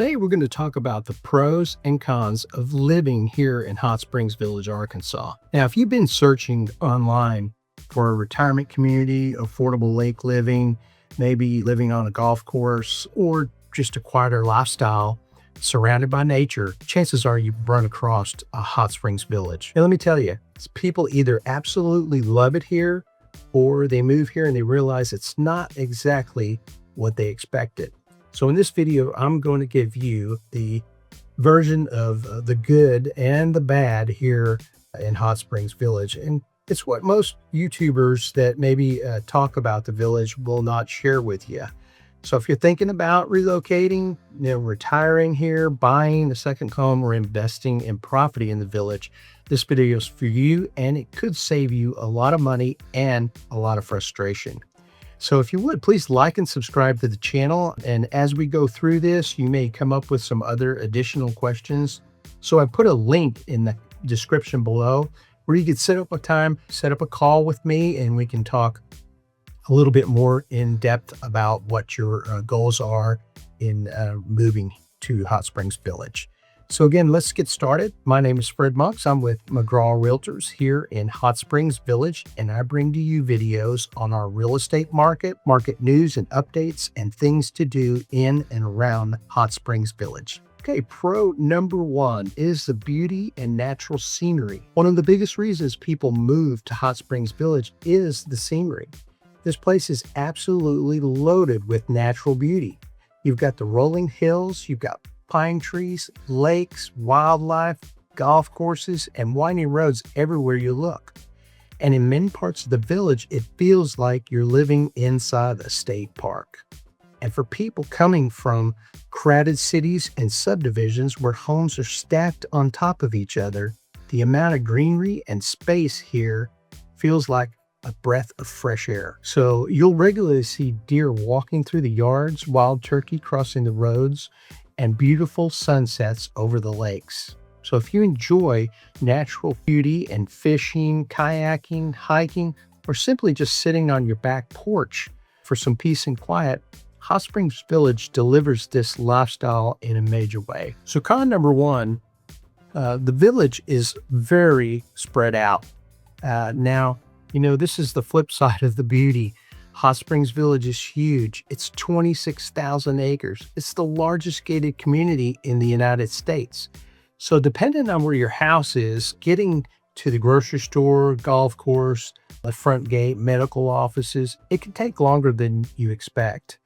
Today we're going to talk about the pros and cons of living here in Hot Springs Village, Arkansas. Now, if you've been searching online for a retirement community, affordable lake living, maybe living on a golf course, or just a quieter lifestyle surrounded by nature, chances are you've run across a Hot Springs Village. And let me tell you, people either absolutely love it here or they move here and they realize it's not exactly what they expected. So in this video, I'm going to give you the version of the good and the bad here in Hot Springs Village. And it's what most YouTubers that maybe talk about the village will not share with you. So if you're thinking about relocating, retiring here, buying a second home, or investing in property in the village, this video is for you, and it could save you a lot of money and a lot of frustration. So if you would, please like and subscribe to the channel. And as we go through this, you may come up with some other additional questions. So I put a link in the description below where you can set up a time, set up a call with me, and we can talk a little bit more in depth about what your goals are in moving to Hot Springs Village. So again, let's get started. My name is Fred Monks. I'm with McGraw Realtors here in Hot Springs Village, and I bring to you videos on our real estate market news and updates, and things to do in and around Hot Springs Village. Okay, pro number one is the beauty and natural scenery. One of the biggest reasons people move to Hot Springs Village is the scenery. This place is absolutely loaded with natural beauty. You've got the rolling hills, you've got pine trees, lakes, wildlife, golf courses, and winding roads everywhere you look. And in many parts of the village, it feels like you're living inside a state park. And for people coming from crowded cities and subdivisions where homes are stacked on top of each other, the amount of greenery and space here feels like a breath of fresh air. So you'll regularly see deer walking through the yards, wild turkey crossing the roads, and beautiful sunsets over the lakes. So if you enjoy natural beauty and fishing, kayaking, hiking, or simply just sitting on your back porch for some peace and quiet, Hot Springs Village delivers this lifestyle in a major way. So con number one, the village is very spread out. Now, this is the flip side of the beauty. Hot Springs Village is huge. It's 26,000 acres. It's the largest gated community in the United States. So depending on where your house is, getting to the grocery store, golf course, the front gate, medical offices, it can take longer than you expect.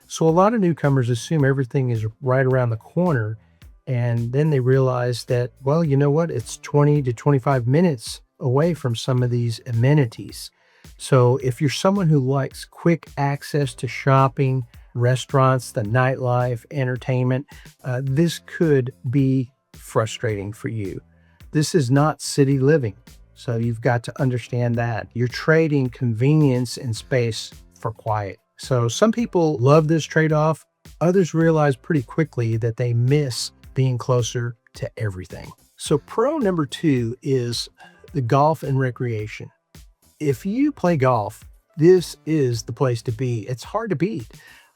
So a lot of newcomers assume everything is right around the corner, and then they realize that, well, you know what? It's 20 to 25 minutes away from some of these amenities. So if you're someone who likes quick access to shopping, restaurants, the nightlife, entertainment, this could be frustrating for you. This is not city living. So you've got to understand that. You're trading convenience and space for quiet. So some people love this trade-off. Others realize pretty quickly that they miss being closer to everything. So pro number two is the golf and recreation. If you play golf, this is the place to be. It's hard to beat.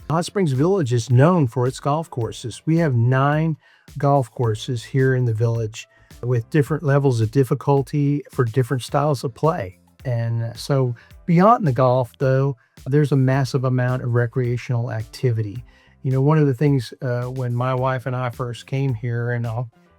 Hot Springs Village is known for its golf courses. We have 9 golf courses here in the village with different levels of difficulty for different styles of play. And so beyond the golf, though, there's a massive amount of recreational activity. One of the things when my wife and I first came here, and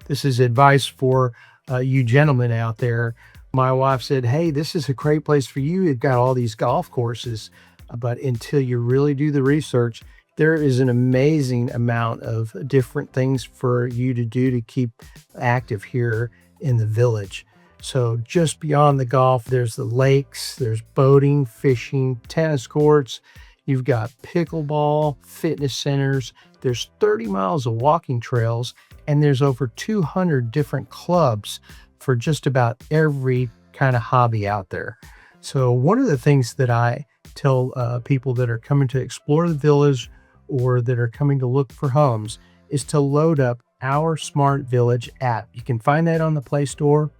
this is advice for you gentlemen out there, my wife said, hey, this is a great place for you. You've got all these golf courses, but until you really do the research, there is an amazing amount of different things for you to do to keep active here in the village. So just beyond the golf, there's the lakes, there's boating, fishing, tennis courts. You've got pickleball, fitness centers. There's 30 miles of walking trails, and there's over 200 different clubs for just about every kind of hobby out there. So one of the things that I tell people that are coming to explore the village or that are coming to look for homes is to load up our Smart Village app. You can find that on the Play Store.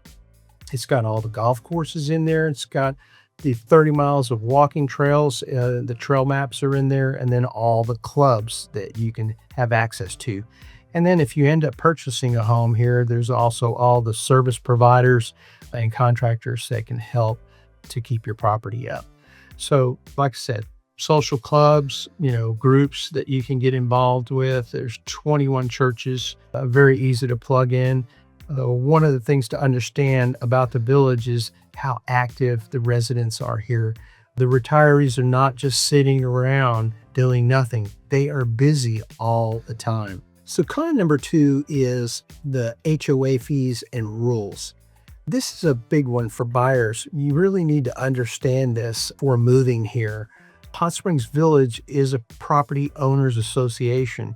It's got all the golf courses in there. It's got the 30 miles of walking trails. The trail maps are in there, and then all the clubs that you can have access to. And then if you end up purchasing a home here, there's also all the service providers and contractors that can help to keep your property up. So, like I said, social clubs, groups that you can get involved with. There's 21 churches, very easy to plug in. One of the things to understand about the village is how active the residents are here. The retirees are not just sitting around doing nothing. They are busy all the time. So con number 2 is the HOA fees and rules. This is a big one for buyers. You really need to understand this for moving here. Hot Springs Village is a property owners association,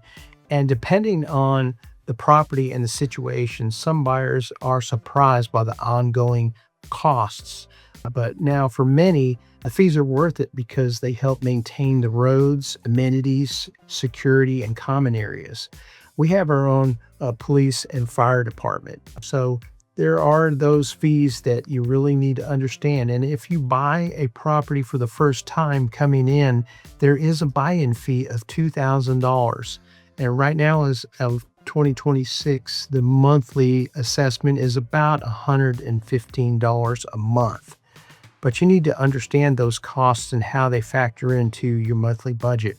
and depending on the property and the situation, some buyers are surprised by the ongoing costs. But now for many, the fees are worth it because they help maintain the roads, amenities, security, and common areas. We have our own police and fire department. So there are those fees that you really need to understand. And if you buy a property for the first time coming in, there is a buy-in fee of $2,000. And right now, as of 2026, the monthly assessment is about $115 a month. But you need to understand those costs and how they factor into your monthly budget.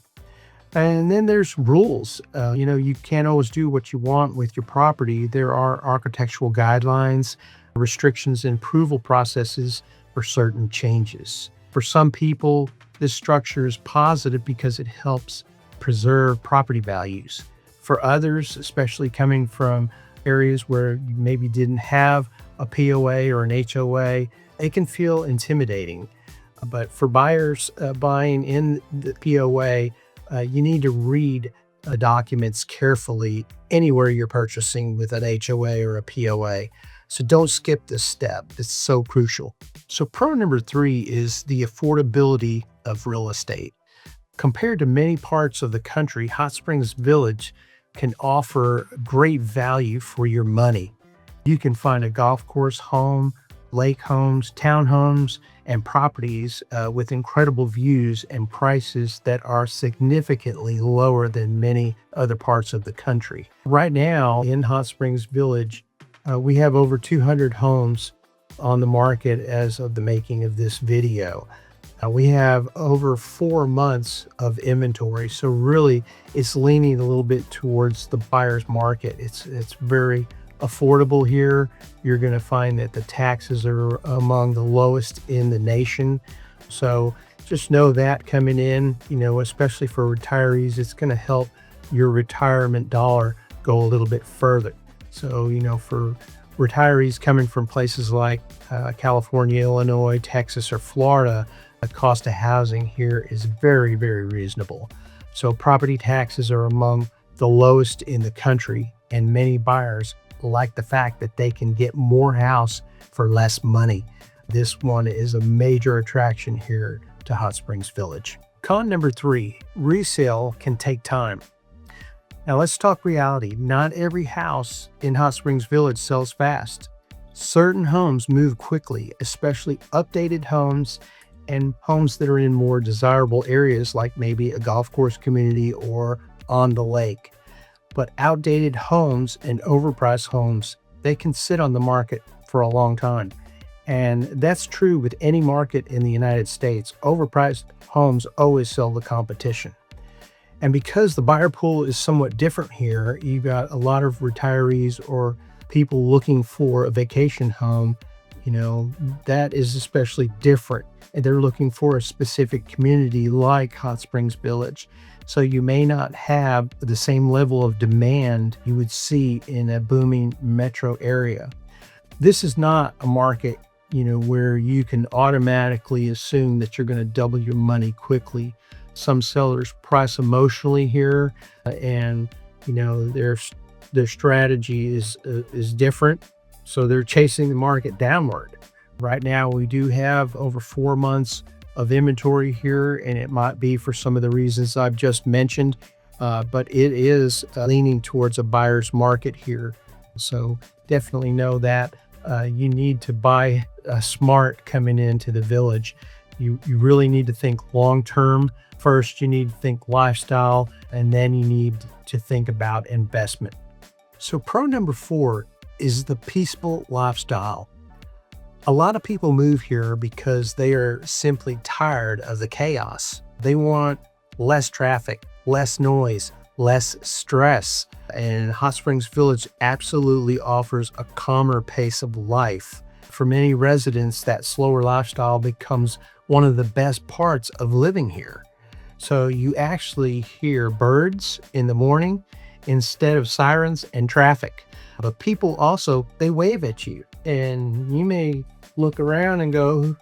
And then there's rules. You can't always do what you want with your property. There are architectural guidelines, restrictions, and approval processes for certain changes. For some people, this structure is positive because it helps preserve property values. For others, especially coming from areas where you maybe didn't have a POA or an HOA, it can feel intimidating. But for buyers buying in the POA, you need to read documents carefully anywhere you're purchasing with an HOA or a POA. So don't skip this step. It's so crucial. So pro number 3 is the affordability of real estate. Compared to many parts of the country, Hot Springs Village can offer great value for your money. You can find a golf course home, lake homes, townhomes, and properties with incredible views and prices that are significantly lower than many other parts of the country. Right now in Hot Springs Village, we have over 200 homes on the market as of the making of this video. We have over 4 months of inventory, so really it's leaning a little bit towards the buyer's market. It's very affordable here. You're going to find that the taxes are among the lowest in the nation. So just know that coming in, especially for retirees, it's going to help your retirement dollar go a little bit further. So, for retirees coming from places like California, Illinois, Texas, or Florida, the cost of housing here is very, very reasonable. So property taxes are among the lowest in the country, and many buyers like the fact that they can get more house for less money. This one is a major attraction here to Hot Springs Village. Con number 3, resale can take time. Now let's talk reality. Not every house in Hot Springs Village sells fast. Certain homes move quickly, especially updated homes and homes that are in more desirable areas like maybe a golf course community or on the lake. But outdated homes and overpriced homes, they can sit on the market for a long time. And that's true with any market in the United States. Overpriced homes always sell the competition. And because the buyer pool is somewhat different here, you've got a lot of retirees or people looking for a vacation home, that is especially different. And they're looking for a specific community like Hot Springs Village. So you may not have the same level of demand you would see in a booming metro area. This is not a market, where you can automatically assume that you're going to double your money quickly. Some sellers price emotionally here, and their strategy is different. So they're chasing the market downward. Right now, we do have over 4 months of inventory here, and it might be for some of the reasons I've just mentioned, but it is leaning towards a buyer's market here. So definitely know that you need to buy smart coming into the village. You really need to think long-term. First, you need to think lifestyle, and then you need to think about investment. So pro number 4 is the peaceful lifestyle. A lot of people move here because they are simply tired of the chaos. They want less traffic, less noise, less stress. And Hot Springs Village absolutely offers a calmer pace of life. For many residents, that slower lifestyle becomes one of the best parts of living here. So you actually hear birds in the morning instead of sirens and traffic. But people also, they wave at you, and you may look around and go,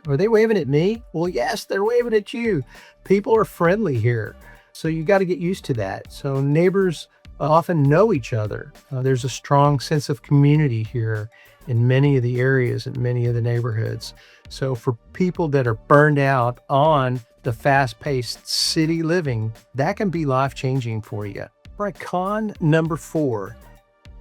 are they waving at me? Well, yes, they're waving at you. People are friendly here. So you got to get used to that. So neighbors often know each other. There's a strong sense of community here in many of the areas and many of the neighborhoods. So for people that are burned out on the fast-paced city living, that can be life-changing for you. All right, con number 4,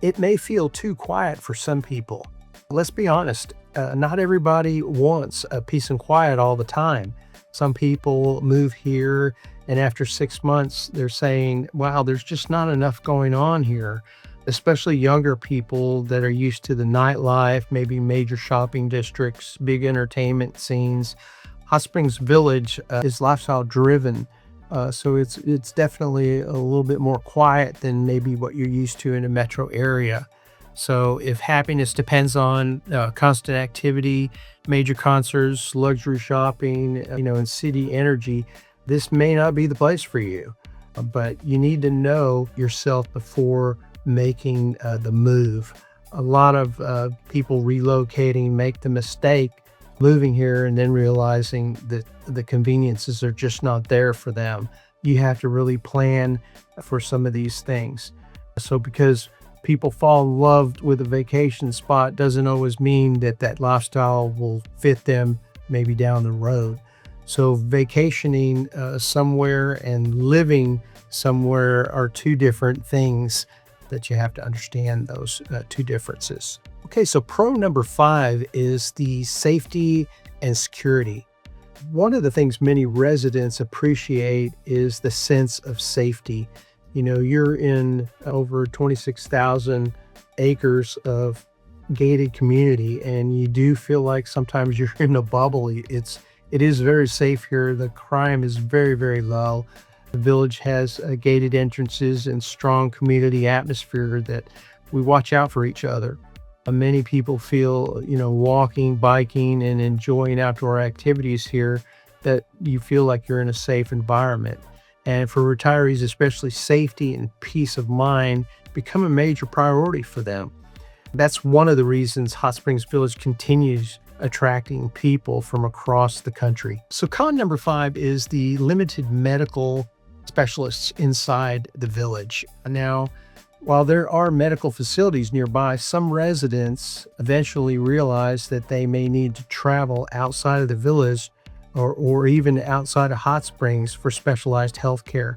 it may feel too quiet for some people. Let's be honest, not everybody wants a peace and quiet all the time. Some people move here and after 6 months, they're saying, wow, there's just not enough going on here, especially younger people that are used to the nightlife, maybe major shopping districts, big entertainment scenes. Hot Springs Village is lifestyle driven. So it's definitely a little bit more quiet than maybe what you're used to in a metro area. So if happiness depends on constant activity, major concerts, luxury shopping, and city energy, this may not be the place for you. But you need to know yourself before making the move. A lot of people relocating make the mistake moving here and then realizing that the conveniences are just not there for them. You have to really plan for some of these things. So because people fall in love with a vacation spot doesn't always mean that that lifestyle will fit them maybe down the road. So vacationing somewhere and living somewhere are two different things that you have to understand, those two differences. Okay, so pro number 5 is the safety and security. One of the things many residents appreciate is the sense of safety. You're in over 26,000 acres of gated community, and you do feel like sometimes you're in a bubble. It is very safe here. The crime is very, very low. The village has gated entrances and strong community atmosphere that we watch out for each other. Many people feel, walking, biking, and enjoying outdoor activities here, that you feel like you're in a safe environment. And for retirees, especially, safety and peace of mind become a major priority for them. That's one of the reasons Hot Springs Village continues attracting people from across the country. So con number 5 is the limited medical specialists inside the village. Now, while there are medical facilities nearby, some residents eventually realize that they may need to travel outside of the village or even outside of Hot Springs for specialized health care.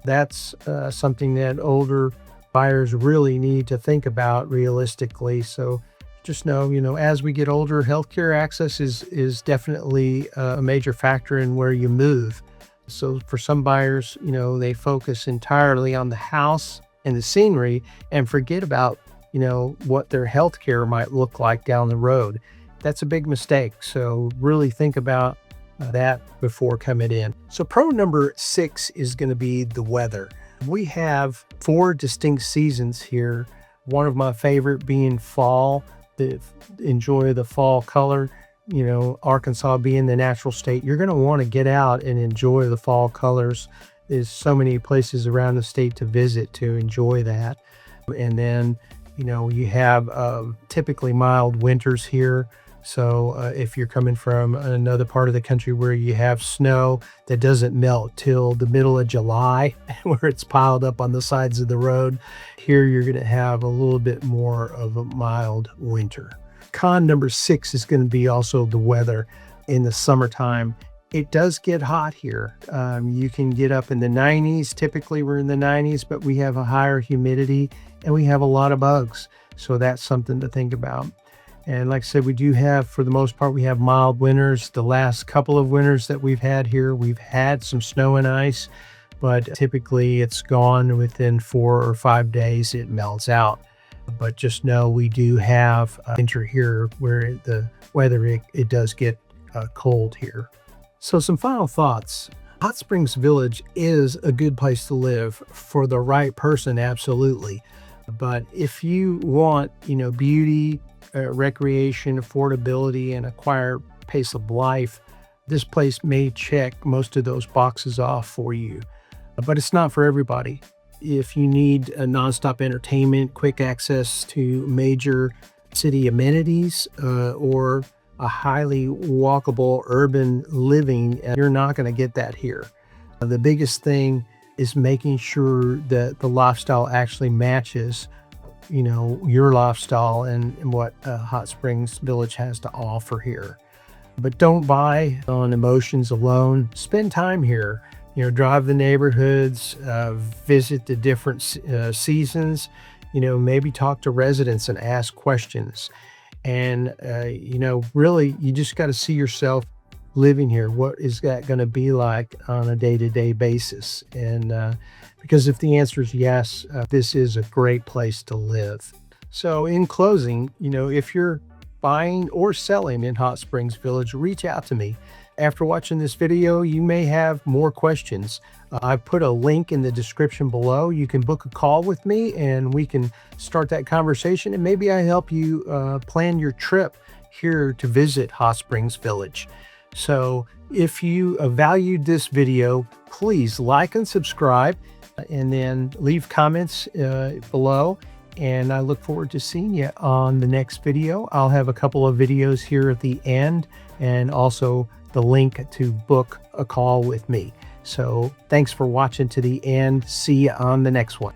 That's something that older buyers really need to think about realistically. So just know, as we get older, healthcare access is definitely a major factor in where you move. So for some buyers, they focus entirely on the house and the scenery and forget about, what their healthcare might look like down the road. That's a big mistake. So really think about that before coming in. So pro number 6 is going to be the weather. We have 4 distinct seasons here. One of my favorite being fall. Enjoy the fall color. Arkansas being the natural state, you're going to want to get out and enjoy the fall colors. There's so many places around the state to visit to enjoy that. And then, you have typically mild winters here. So if you're coming from another part of the country where you have snow that doesn't melt till the middle of July, where it's piled up on the sides of the road, here you're going to have a little bit more of a mild winter. Con number 6 is going to be also the weather. In the summertime, it does get hot here. You can get up in the 90s. Typically we're in the 90s, but we have a higher humidity and we have a lot of bugs. So that's something to think about. And like I said, we do have, for the most part, we have mild winters. The last couple of winters that we've had here, we've had some snow and ice, but typically it's gone within 4 or 5 days. It melts out. But just know we do have winter here where the weather, it does get cold here. So some final thoughts. Hot Springs Village is a good place to live for the right person, absolutely. But if you want, beauty, recreation, affordability, and a quiet pace of life, this place may check most of those boxes off for you. But it's not for everybody. If you need a nonstop entertainment, quick access to major city amenities, or a highly walkable urban living, you're not going to get that here. The biggest thing is making sure that the lifestyle actually matches, your lifestyle and what Hot Springs Village has to offer here. But don't buy on emotions alone. Spend time here. Drive the neighborhoods, visit the different seasons, maybe talk to residents and ask questions. And, really, you just got to see yourself living here. What is that going to be like on a day-to-day basis? And because if the answer is yes, this is a great place to live. So in closing, if you're buying or selling in Hot Springs Village, reach out to me. After watching this video, you may have more questions. I've put a link in the description below. You can book a call with me and we can start that conversation, and maybe I help you plan your trip here to visit Hot Springs Village. So if you valued this video, please like and subscribe, and then leave comments below. And I look forward to seeing you on the next video. I'll have a couple of videos here at the end, and also the link to book a call with me. So thanks for watching to the end. See you on the next one.